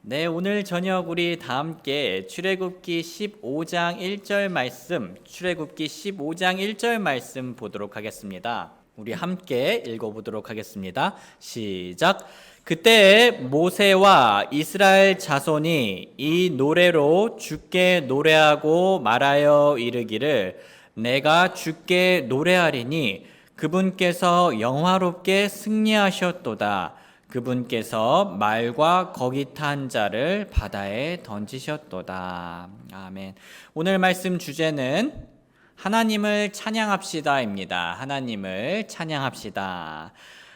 네, 오늘 저녁 우리 다 함께 출애굽기 15장 1절 말씀, 출애굽기 15장 1절 말씀 보도록 하겠습니다. 우리 함께 읽어보도록 하겠습니다. 시작. 그때 모세와 이스라엘 자손이 이 노래로 주께 노래하고 말하여 이르기를 내가 주께 노래하리니 그분께서 영화롭게 승리하셨도다. 그분께서 말과 거기 탄 자를 바다에 던지셨도다. 아멘. 오늘 말씀 주제는 하나님을 찬양합시다입니다. 하나님을 찬양합시다.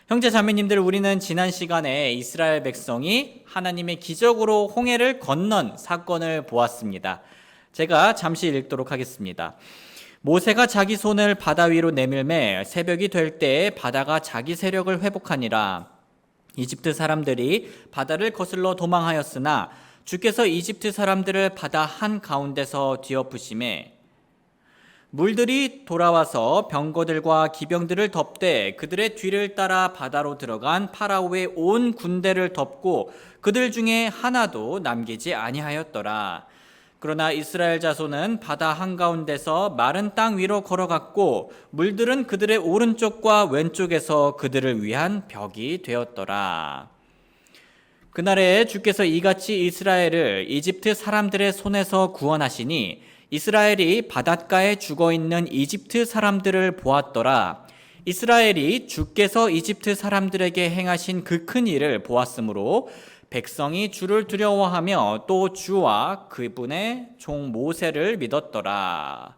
형제 자매님들, 우리는 지난 시간에 이스라엘 백성이 하나님의 기적으로 홍해를 건넌 사건을 보았습니다. 제가 잠시 읽도록 하겠습니다. 모세가 자기 손을 바다 위로 내밀매 새벽이 될 때에 바다가 자기 세력을 회복하니라. 이집트 사람들이 바다를 거슬러 도망하였으나 주께서 이집트 사람들을 바다 한가운데서 뒤엎으시매 물들이 돌아와서 병거들과 기병들을 덮되 그들의 뒤를 따라 바다로 들어간 파라오의 온 군대를 덮고 그들 중에 하나도 남기지 아니하였더라. 그러나 이스라엘 자손은 바다 한가운데서 마른 땅 위로 걸어갔고 물들은 그들의 오른쪽과 왼쪽에서 그들을 위한 벽이 되었더라. 그날에 주께서 이같이 이스라엘을 이집트 사람들의 손에서 구원하시니 이스라엘이 바닷가에 죽어있는 이집트 사람들을 보았더라. 이스라엘이 주께서 이집트 사람들에게 행하신 그 큰 일을 보았으므로 백성이 주를 두려워하며 또 주와 그분의 종 모세를 믿었더라.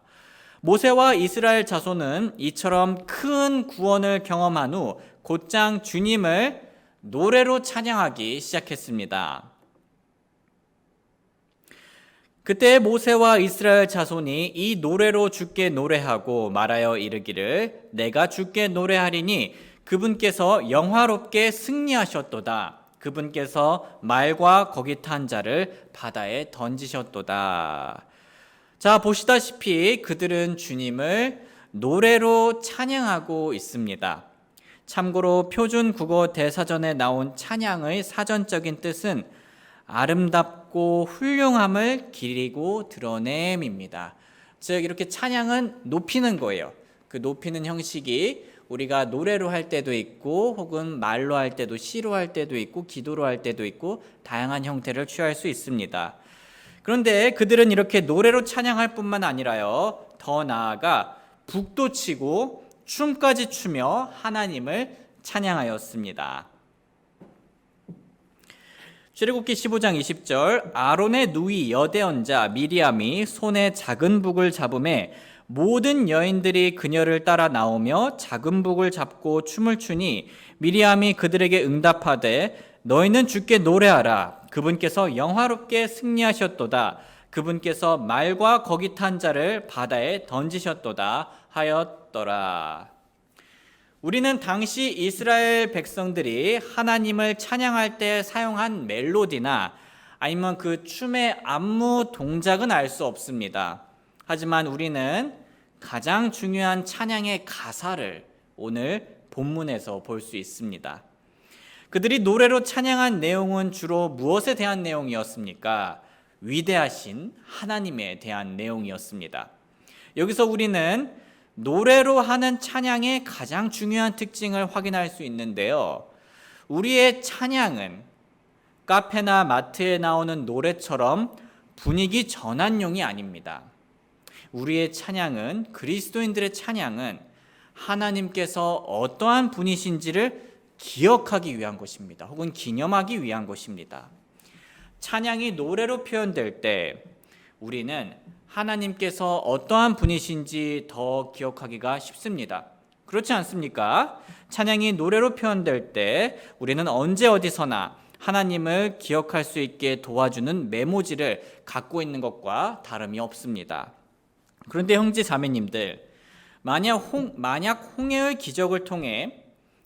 모세와 이스라엘 자손은 이처럼 큰 구원을 경험한 후 곧장 주님을 노래로 찬양하기 시작했습니다. 그때 모세와 이스라엘 자손이 이 노래로 주께 노래하고 말하여 이르기를 내가 주께 노래하리니 그분께서 영화롭게 승리하셨도다. 그분께서 말과 거기 탄 자를 바다에 던지셨도다. 자, 보시다시피 그들은 주님을 노래로 찬양하고 있습니다. 참고로 표준 국어 대사전에 나온 찬양의 사전적인 뜻은 아름답고 훌륭함을 기리고 드러냄입니다. 즉 이렇게 찬양은 높이는 거예요. 그 높이는 형식이 우리가 노래로 할 때도 있고 혹은 말로 할 때도, 시로 할 때도 있고 기도로 할 때도 있고 다양한 형태를 취할 수 있습니다. 그런데 그들은 이렇게 노래로 찬양할 뿐만 아니라요, 더 나아가 북도 치고 춤까지 추며 하나님을 찬양하였습니다. 출애굽기 15장 20절 아론의 누이 여대언자 미리암이 손에 작은 북을 잡음에 모든 여인들이 그녀를 따라 나오며 작은 북을 잡고 춤을 추니 미리암이 그들에게 응답하되 너희는 주께 노래하라. 그분께서 영화롭게 승리하셨도다. 그분께서 말과 거기 탄 자를 바다에 던지셨도다 하였더라. 우리는 당시 이스라엘 백성들이 하나님을 찬양할 때 사용한 멜로디나 아니면 그 춤의 안무 동작은 알 수 없습니다. 하지만 우리는 가장 중요한 찬양의 가사를 오늘 본문에서 볼 수 있습니다. 그들이 노래로 찬양한 내용은 주로 무엇에 대한 내용이었습니까? 위대하신 하나님에 대한 내용이었습니다. 여기서 우리는 노래로 하는 찬양의 가장 중요한 특징을 확인할 수 있는데요. 우리의 찬양은 카페나 마트에 나오는 노래처럼 분위기 전환용이 아닙니다. 우리의 찬양은, 그리스도인들의 찬양은 하나님께서 어떠한 분이신지를 기억하기 위한 것입니다. 혹은 기념하기 위한 것입니다. 찬양이 노래로 표현될 때 우리는 하나님께서 어떠한 분이신지 더 기억하기가 쉽습니다. 그렇지 않습니까? 찬양이 노래로 표현될 때 우리는 언제 어디서나 하나님을 기억할 수 있게 도와주는 메모지를 갖고 있는 것과 다름이 없습니다. 그런데 형제 자매님들, 만약 홍해의 기적을 통해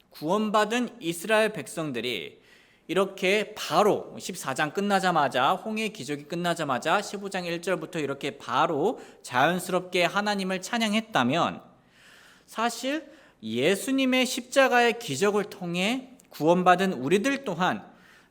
구원받은 이스라엘 백성들이 이렇게 바로 14장 끝나자마자, 홍해 기적이 끝나자마자 15장 1절부터 이렇게 바로 자연스럽게 하나님을 찬양했다면 사실 예수님의 십자가의 기적을 통해 구원받은 우리들 또한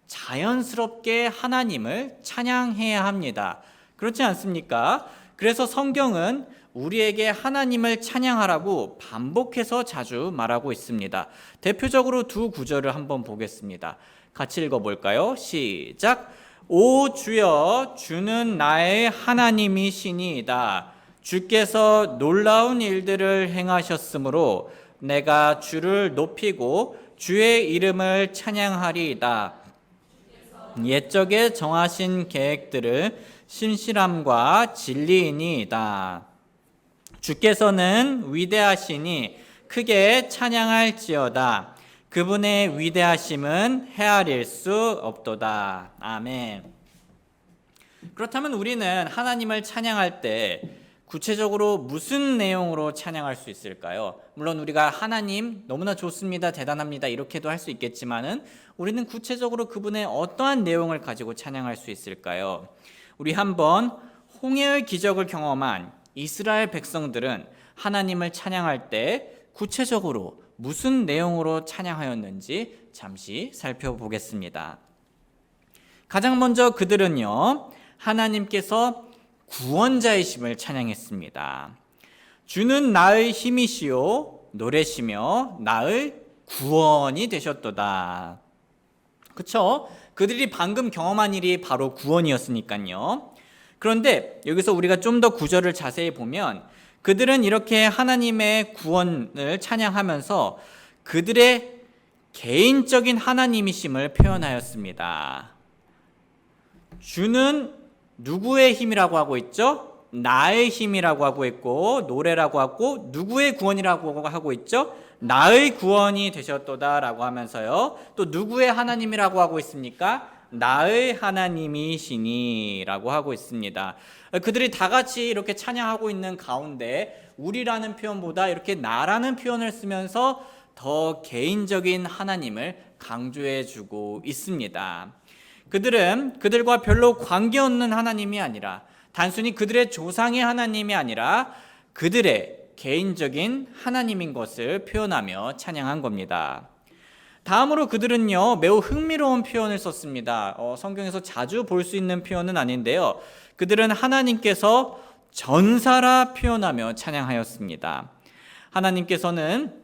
자연스럽게 하나님을 찬양해야 합니다. 그렇지 않습니까? 그래서 성경은 우리에게 하나님을 찬양하라고 반복해서 자주 말하고 있습니다. 대표적으로 두 구절을 한번 보겠습니다. 같이 읽어볼까요? 시작! 오 주여, 주는 나의 하나님이시니이다. 주께서 놀라운 일들을 행하셨으므로 내가 주를 높이고 주의 이름을 찬양하리이다. 옛적에 정하신 계획들을 신실함과 진리이니이다. 주께서는 위대하시니 크게 찬양할지어다. 그분의 위대하심은 헤아릴 수 없도다. 아멘. 그렇다면 우리는 하나님을 찬양할 때 구체적으로 무슨 내용으로 찬양할 수 있을까요? 물론 우리가 하나님 너무나 좋습니다, 대단합니다 이렇게도 할 수 있겠지만은 우리는 구체적으로 그분의 어떠한 내용을 가지고 찬양할 수 있을까요? 우리 한번 홍해의 기적을 경험한 이스라엘 백성들은 하나님을 찬양할 때 구체적으로 무슨 내용으로 찬양하였는지 잠시 살펴보겠습니다. 가장 먼저 그들은요, 하나님께서 구원자이심을 찬양했습니다. 주는 나의 힘이시요 노래시며 나의 구원이 되셨도다. 그렇죠? 그들이 방금 경험한 일이 바로 구원이었으니까요. 그런데 여기서 우리가 좀 더 구절을 자세히 보면 그들은 이렇게 하나님의 구원을 찬양하면서 그들의 개인적인 하나님이심을 표현하였습니다. 주는 누구의 힘이라고 하고 있죠? 나의 힘이라고 하고 있고, 노래라고 하고, 누구의 구원이라고 하고 있죠? 나의 구원이 되셨도다 라고 하면서요, 또 누구의 하나님이라고 하고 있습니까? 나의 하나님이시니 라고 하고 있습니다. 그들이 다 같이 이렇게 찬양하고 있는 가운데 우리라는 표현보다 이렇게 나라는 표현을 쓰면서 더 개인적인 하나님을 강조해 주고 있습니다. 그들은 그들과 별로 관계없는 하나님이 아니라, 단순히 그들의 조상의 하나님이 아니라 그들의 개인적인 하나님인 것을 표현하며 찬양한 겁니다. 다음으로 그들은요, 매우 흥미로운 표현을 썼습니다. 성경에서 자주 볼 수 있는 표현은 아닌데요, 그들은 하나님께서 전사라 표현하며 찬양하였습니다. 하나님께서는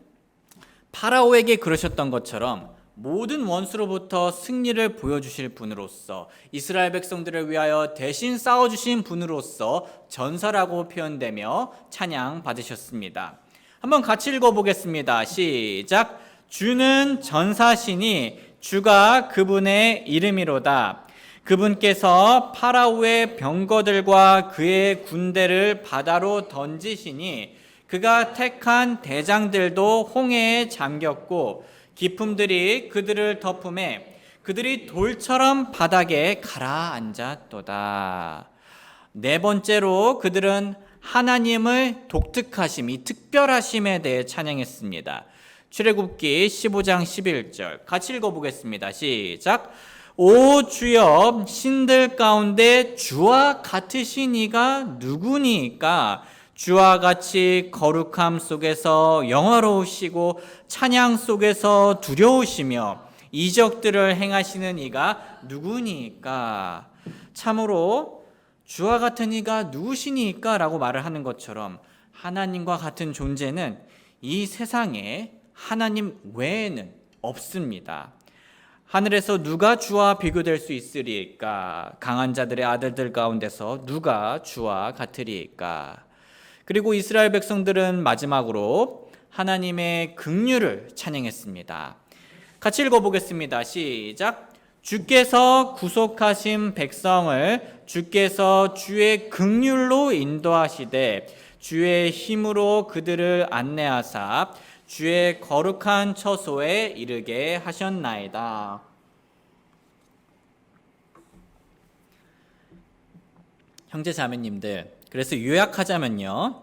파라오에게 그러셨던 것처럼 모든 원수로부터 승리를 보여주실 분으로서, 이스라엘 백성들을 위하여 대신 싸워주신 분으로서 전사라고 표현되며 찬양 받으셨습니다. 한번 같이 읽어보겠습니다. 시작! 주는 전사시니 주가 그분의 이름이로다. 그분께서 파라오의 병거들과 그의 군대를 바다로 던지시니 그가 택한 대장들도 홍해에 잠겼고 기품들이 그들을 덮음에 그들이 돌처럼 바닥에 가라앉았도다. 네 번째로 그들은 하나님을 독특하심, 이 특별하심에 대해 찬양했습니다. 출애굽기 15장 11절 같이 읽어보겠습니다. 시작! 오 주여, 신들 가운데 주와 같으신 이가 누구니까? 주와 같이 거룩함 속에서 영화로우시고 찬양 속에서 두려우시며 이적들을 행하시는 이가 누구니까? 참으로 주와 같은 이가 누구시니까? 라고 말을 하는 것처럼 하나님과 같은 존재는 이 세상에 하나님 외에는 없습니다. 하늘에서 누가 주와 비교될 수 있으리까? 강한 자들의 아들들 가운데서 누가 주와 같으리까? 그리고 이스라엘 백성들은 마지막으로 하나님의 긍휼을 찬양했습니다. 같이 읽어보겠습니다. 시작! 주께서 구속하신 백성을 주께서 주의 긍휼로 인도하시되 주의 힘으로 그들을 안내하사 주의 거룩한 처소에 이르게 하셨나이다. 형제 자매님들, 그래서 요약하자면요,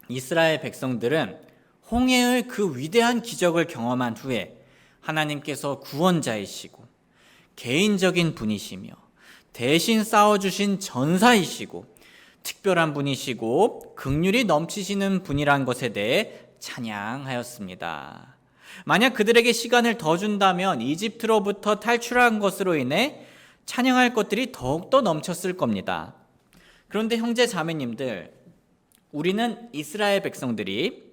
이스라엘 백성들은 홍해의 그 위대한 기적을 경험한 후에 하나님께서 구원자이시고 개인적인 분이시며 대신 싸워주신 전사이시고 특별한 분이시고 긍휼이 넘치시는 분이란 것에 대해 찬양하였습니다. 만약 그들에게 시간을 더 준다면 이집트로부터 탈출한 것으로 인해 찬양할 것들이 더욱더 넘쳤을 겁니다. 그런데 형제 자매님들, 우리는 이스라엘 백성들이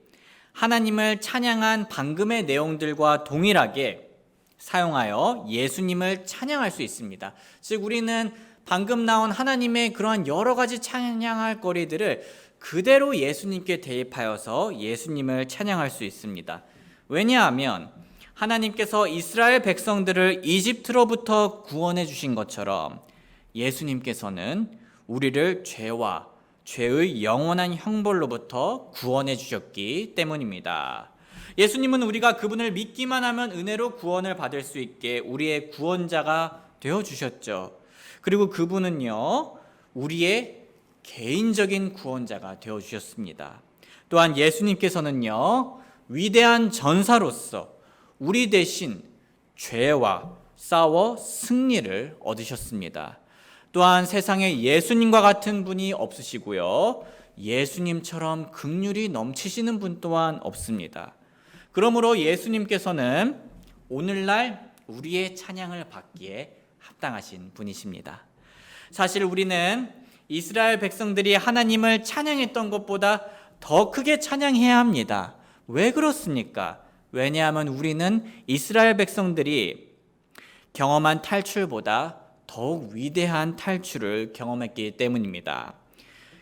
하나님을 찬양한 방금의 내용들과 동일하게 사용하여 예수님을 찬양할 수 있습니다. 즉 우리는 방금 나온 하나님의 그러한 여러 가지 찬양할 거리들을 그대로 예수님께 대입하여서 예수님을 찬양할 수 있습니다. 왜냐하면 하나님께서 이스라엘 백성들을 이집트로부터 구원해 주신 것처럼 예수님께서는 우리를 죄의 영원한 형벌로부터 구원해 주셨기 때문입니다. 예수님은 우리가 그분을 믿기만 하면 은혜로 구원을 받을 수 있게 우리의 구원자가 되어 주셨죠. 그리고 그분은요, 우리의 개인적인 구원자가 되어 주셨습니다. 또한 예수님께서는요, 위대한 전사로서 우리 대신 죄와 싸워 승리를 얻으셨습니다. 또한 세상에 예수님과 같은 분이 없으시고요, 예수님처럼 긍휼이 넘치시는 분 또한 없습니다. 그러므로 예수님께서는 오늘날 우리의 찬양을 받기에 합당하신 분이십니다. 사실 우리는 이스라엘 백성들이 하나님을 찬양했던 것보다 더 크게 찬양해야 합니다. 왜 그렇습니까? 왜냐하면 우리는 이스라엘 백성들이 경험한 탈출보다 더욱 위대한 탈출을 경험했기 때문입니다.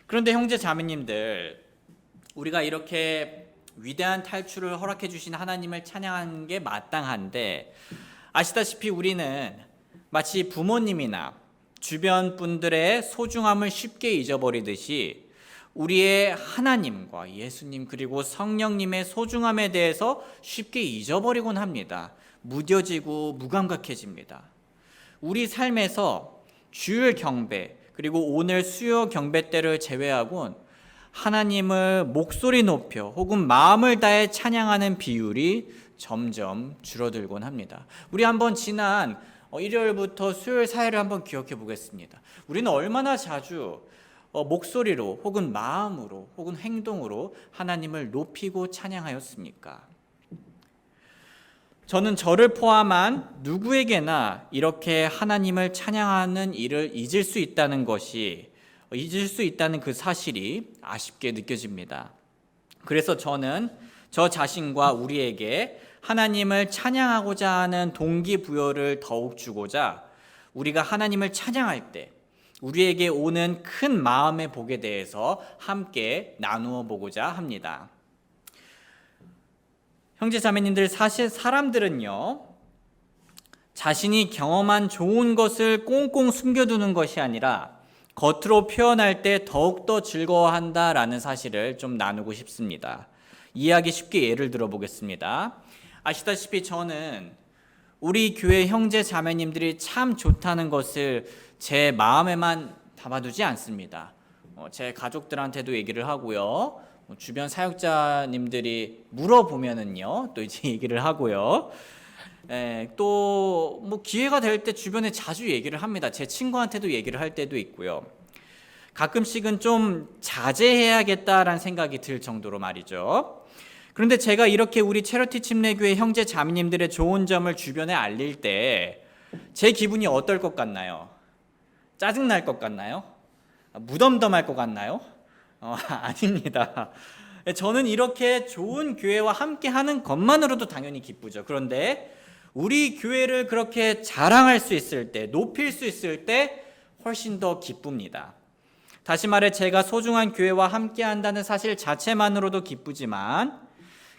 그런데 형제 자매님들, 우리가 이렇게 위대한 탈출을 허락해 주신 하나님을 찬양하는 게 마땅한데, 아시다시피 우리는 마치 부모님이나 주변 분들의 소중함을 쉽게 잊어버리듯이 우리의 하나님과 예수님 그리고 성령님의 소중함에 대해서 쉽게 잊어버리곤 합니다. 무뎌지고 무감각해집니다. 우리 삶에서 주일 경배 그리고 오늘 수요 경배 때를 제외하곤 하나님을 목소리 높여 혹은 마음을 다해 찬양하는 비율이 점점 줄어들곤 합니다. 우리 한번 지난 일요일부터 수요일 사이를 한번 기억해 보겠습니다. 우리는 얼마나 자주 목소리로 혹은 마음으로 혹은 행동으로 하나님을 높이고 찬양하였습니까? 저는 저를 포함한 누구에게나 이렇게 하나님을 찬양하는 일을 잊을 수 있다는 그 사실이 아쉽게 느껴집니다. 그래서 저는 저 자신과 우리에게 하나님을 찬양하고자 하는 동기부여를 더욱 주고자 우리가 하나님을 찬양할 때 우리에게 오는 큰 마음의 복에 대해서 함께 나누어 보고자 합니다. 형제 자매님들, 사실 사람들은요, 자신이 경험한 좋은 것을 꽁꽁 숨겨두는 것이 아니라 겉으로 표현할 때 더욱더 즐거워한다라는 사실을 좀 나누고 싶습니다. 이해하기 쉽게 예를 들어 보겠습니다. 아시다시피 저는 우리 교회 형제 자매님들이 참 좋다는 것을 제 마음에만 담아두지 않습니다. 제 가족들한테도 얘기를 하고요. 주변 사역자님들이 물어보면은요, 또 이제 얘기를 하고요. 또 뭐 기회가 될 때 주변에 자주 얘기를 합니다. 제 친구한테도 얘기를 할 때도 있고요. 가끔씩은 좀 자제해야겠다라는 생각이 들 정도로 말이죠. 그런데 제가 이렇게 우리 체러티 침례교회 형제 자매님들의 좋은 점을 주변에 알릴 때 제 기분이 어떨 것 같나요? 짜증날 것 같나요? 무덤덤할 것 같나요? 아닙니다. 저는 이렇게 좋은 교회와 함께 하는 것만으로도 당연히 기쁘죠. 그런데 우리 교회를 그렇게 자랑할 수 있을 때, 높일 수 있을 때 훨씬 더 기쁩니다. 다시 말해 제가 소중한 교회와 함께 한다는 사실 자체만으로도 기쁘지만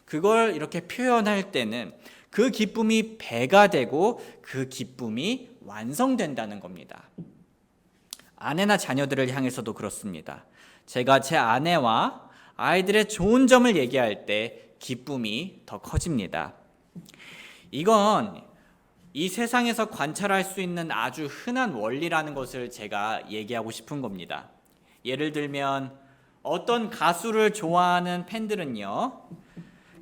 그걸 이렇게 표현할 때는 그 기쁨이 배가 되고 그 기쁨이 완성된다는 겁니다. 아내나 자녀들을 향해서도 그렇습니다. 제가 제 아내와 아이들의 좋은 점을 얘기할 때 기쁨이 더 커집니다. 이건 이 세상에서 관찰할 수 있는 아주 흔한 원리라는 것을 제가 얘기하고 싶은 겁니다. 예를 들면 어떤 가수를 좋아하는 팬들은요,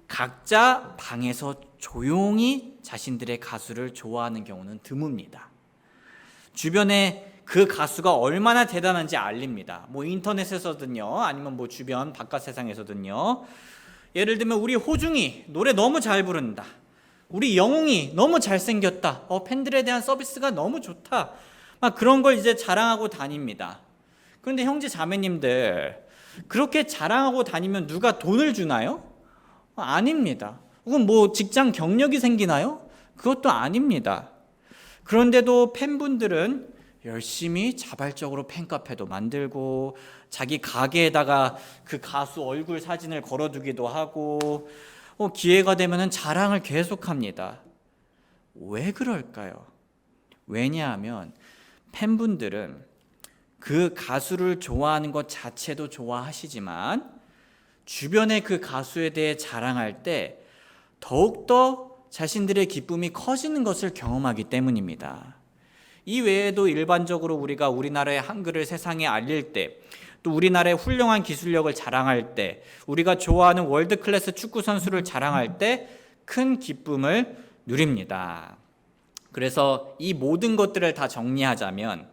각자 방에서 조용히 자신들의 가수를 좋아하는 경우는 드뭅니다. 주변에 그 가수가 얼마나 대단한지 알립니다. 뭐 인터넷에서든요, 아니면 뭐 주변 바깥 세상에서든요. 예를 들면 우리 호중이 노래 너무 잘 부른다. 우리 영웅이 너무 잘생겼다. 팬들에 대한 서비스가 너무 좋다. 막 그런 걸 이제 자랑하고 다닙니다. 그런데 형제 자매님들, 그렇게 자랑하고 다니면 누가 돈을 주나요? 아닙니다. 혹은 뭐 직장 경력이 생기나요? 그것도 아닙니다. 그런데도 팬분들은 열심히 자발적으로 팬카페도 만들고 자기 가게에다가 그 가수 얼굴 사진을 걸어두기도 하고 기회가 되면 자랑을 계속합니다. 왜 그럴까요? 왜냐하면 팬분들은 그 가수를 좋아하는 것 자체도 좋아하시지만 주변에 그 가수에 대해 자랑할 때 더욱더 자신들의 기쁨이 커지는 것을 경험하기 때문입니다. 이 외에도 일반적으로 우리가 우리나라의 한글을 세상에 알릴 때, 또 우리나라의 훌륭한 기술력을 자랑할 때, 우리가 좋아하는 월드 클래스 축구 선수를 자랑할 때 큰 기쁨을 누립니다. 그래서 이 모든 것들을 다 정리하자면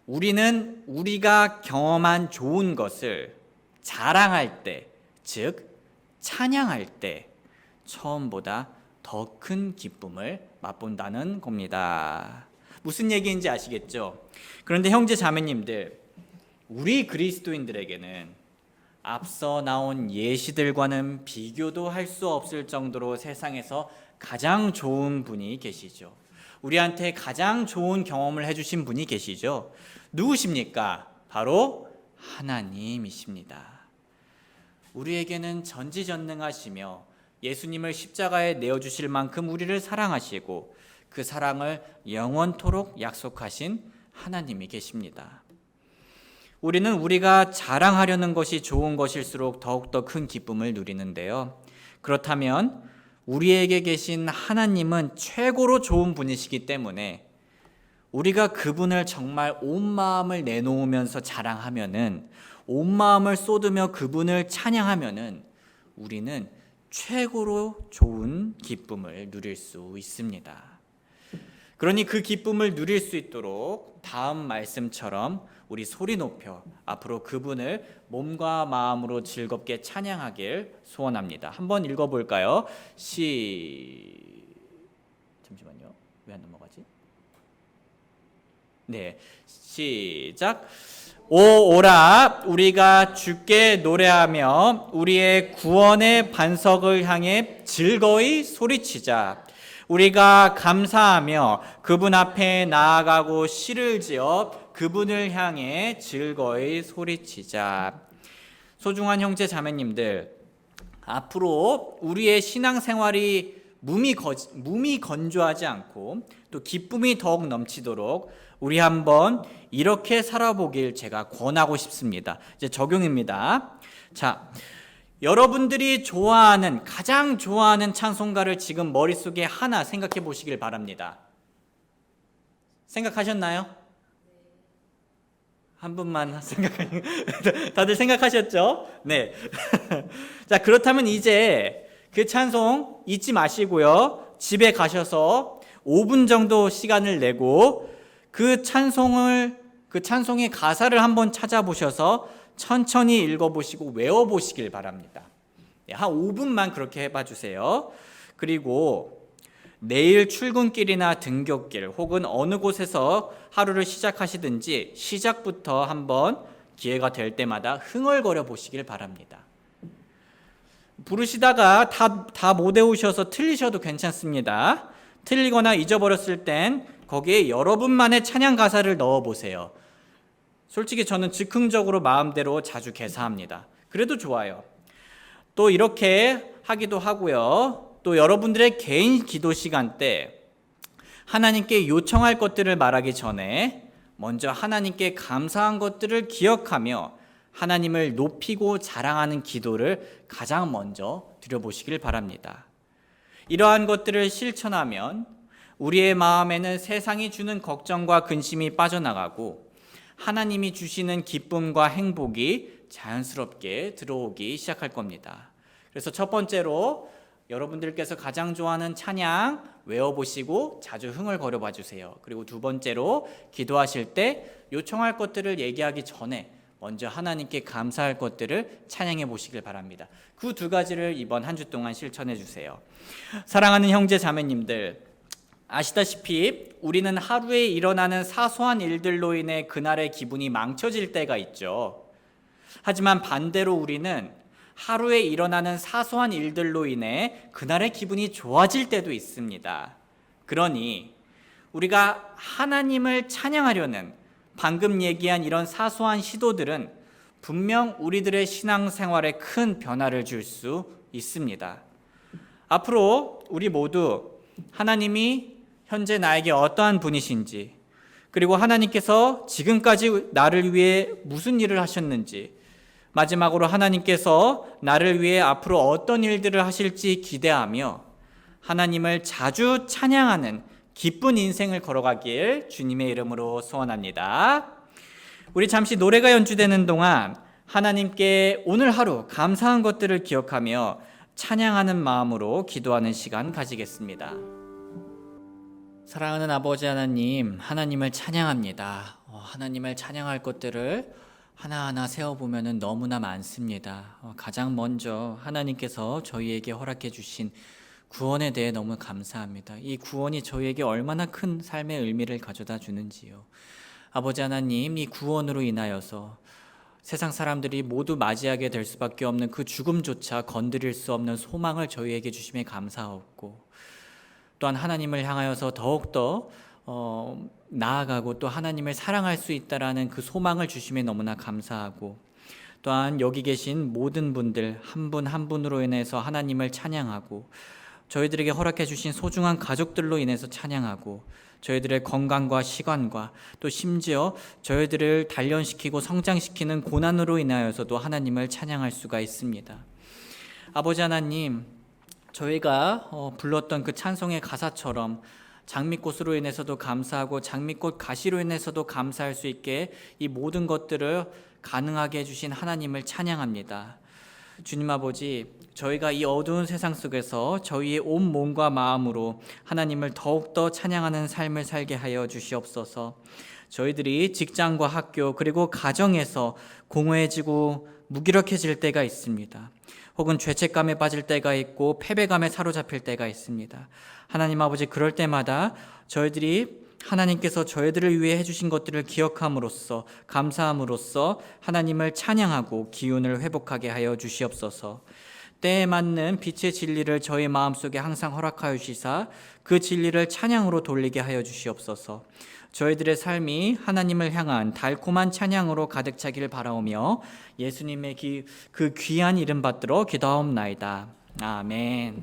우리는 우리가 경험한 좋은 것을 자랑할 때, 즉 찬양할 때 처음보다 더 큰 기쁨을 맛본다는 겁니다. 무슨 얘기인지 아시겠죠? 그런데 형제 자매님들, 우리 그리스도인들에게는 앞서 나온 예시들과는 비교도 할 수 없을 정도로 세상에서 가장 좋은 분이 계시죠. 우리한테 가장 좋은 경험을 해주신 분이 계시죠. 누구십니까? 바로 하나님이십니다. 우리에게는 전지전능하시며 예수님을 십자가에 내어주실 만큼 우리를 사랑하시고 그 사랑을 영원토록 약속하신 하나님이 계십니다. 우리는 우리가 자랑하려는 것이 좋은 것일수록 더욱더 큰 기쁨을 누리는데요. 그렇다면 우리에게 계신 하나님은 최고로 좋은 분이시기 때문에 우리가 그분을 정말 온 마음을 내놓으면서 자랑하면은, 온 마음을 쏟으며 그분을 찬양하면은 우리는 최고로 좋은 기쁨을 누릴 수 있습니다. 그러니 그 기쁨을 누릴 수 있도록 다음 말씀처럼 우리 소리 높여 앞으로 그분을 몸과 마음으로 즐겁게 찬양하길 소원합니다. 한번 읽어볼까요? 잠시만요. 왜 안 넘어가지? 네, 시작. 오라 우리가 주께 노래하며 우리의 구원의 반석을 향해 즐거이 소리치자. 우리가 감사하며 그분 앞에 나아가고 시를 지어 그분을 향해 즐거이 소리치자. 소중한 형제 자매님들, 앞으로 우리의 신앙생활이 몸이 건조하지 않고 또 기쁨이 더욱 넘치도록 우리 한번 이렇게 살아보길 제가 권하고 싶습니다. 이제 적용입니다. 자, 여러분들이 가장 좋아하는 찬송가를 지금 머릿속에 하나 생각해 보시길 바랍니다. 생각하셨나요? 한 분만 다들 생각하셨죠? 네. 자, 그렇다면 이제 그 찬송 잊지 마시고요. 집에 가셔서 5분 정도 시간을 내고 그 찬송의 가사를 한번 찾아보셔서 천천히 읽어보시고 외워보시길 바랍니다. 한 5분만 그렇게 해봐 주세요. 그리고 내일 출근길이나 등굣길 혹은 어느 곳에서 하루를 시작하시든지 시작부터 한번 기회가 될 때마다 흥얼거려 보시길 바랍니다. 부르시다가 다 못 외우셔서 틀리셔도 괜찮습니다. 틀리거나 잊어버렸을 땐 거기에 여러분만의 찬양 가사를 넣어보세요. 솔직히 저는 즉흥적으로 마음대로 자주 개사합니다. 그래도 좋아요. 또 이렇게 하기도 하고요. 또 여러분들의 개인 기도 시간 때 하나님께 요청할 것들을 말하기 전에 먼저 하나님께 감사한 것들을 기억하며 하나님을 높이고 자랑하는 기도를 가장 먼저 드려보시길 바랍니다. 이러한 것들을 실천하면 우리의 마음에는 세상이 주는 걱정과 근심이 빠져나가고 하나님이 주시는 기쁨과 행복이 자연스럽게 들어오기 시작할 겁니다. 그래서 첫 번째로 여러분들께서 가장 좋아하는 찬양 외워보시고 자주 흥얼거려 봐주세요. 그리고 두 번째로 기도하실 때 요청할 것들을 얘기하기 전에 먼저 하나님께 감사할 것들을 찬양해 보시길 바랍니다. 그 두 가지를 이번 한 주 동안 실천해 주세요. 사랑하는 형제 자매님들, 아시다시피 우리는 하루에 일어나는 사소한 일들로 인해 그날의 기분이 망쳐질 때가 있죠. 하지만 반대로 우리는 하루에 일어나는 사소한 일들로 인해 그날의 기분이 좋아질 때도 있습니다. 그러니 우리가 하나님을 찬양하려는 방금 얘기한 이런 사소한 시도들은 분명 우리들의 신앙생활에 큰 변화를 줄 수 있습니다. 앞으로 우리 모두 하나님이 현재 나에게 어떠한 분이신지, 그리고 하나님께서 지금까지 나를 위해 무슨 일을 하셨는지, 마지막으로 하나님께서 나를 위해 앞으로 어떤 일들을 하실지 기대하며 하나님을 자주 찬양하는 기쁜 인생을 걸어가길 주님의 이름으로 소원합니다. 우리 잠시 노래가 연주되는 동안 하나님께 오늘 하루 감사한 것들을 기억하며 찬양하는 마음으로 기도하는 시간 가지겠습니다. 사랑하는 아버지 하나님, 하나님을 찬양합니다. 하나님을 찬양할 것들을 하나하나 세어보면 너무나 많습니다. 가장 먼저 하나님께서 저희에게 허락해 주신 구원에 대해 너무 감사합니다. 이 구원이 저희에게 얼마나 큰 삶의 의미를 가져다 주는지요. 아버지 하나님, 이 구원으로 인하여서 세상 사람들이 모두 맞이하게 될 수밖에 없는 그 죽음조차 건드릴 수 없는 소망을 저희에게 주심에 감사하옵고, 또한 하나님을 향하여서 더욱더 나아가고 또 하나님을 사랑할 수 있다라는 그 소망을 주심에 너무나 감사하고, 또한 여기 계신 모든 분들 한 분 한 분으로 인해서 하나님을 찬양하고, 저희들에게 허락해 주신 소중한 가족들로 인해서 찬양하고, 저희들의 건강과 시간과 또 심지어 저희들을 단련시키고 성장시키는 고난으로 인하여서도 하나님을 찬양할 수가 있습니다. 아버지 하나님, 저희가 불렀던 그 찬송의 가사처럼 장미꽃으로 인해서도 감사하고 장미꽃 가시로 인해서도 감사할 수 있게 이 모든 것들을 가능하게 해주신 하나님을 찬양합니다. 주님 아버지, 저희가 이 어두운 세상 속에서 저희의 온 몸과 마음으로 하나님을 더욱더 찬양하는 삶을 살게 하여 주시옵소서. 저희들이 직장과 학교 그리고 가정에서 공허해지고 무기력해질 때가 있습니다. 혹은 죄책감에 빠질 때가 있고 패배감에 사로잡힐 때가 있습니다. 하나님 아버지, 그럴 때마다 저희들이 하나님께서 저희들을 위해 해주신 것들을 기억함으로써 감사함으로써 하나님을 찬양하고 기운을 회복하게 하여 주시옵소서. 때에 맞는 빛의 진리를 저희 마음속에 항상 허락하여 주시사 그 진리를 찬양으로 돌리게 하여 주시옵소서. 저희들의 삶이 하나님을 향한 달콤한 찬양으로 가득 차기를 바라오며 예수님의 그 귀한 이름 받들어 기도하옵나이다. 아멘.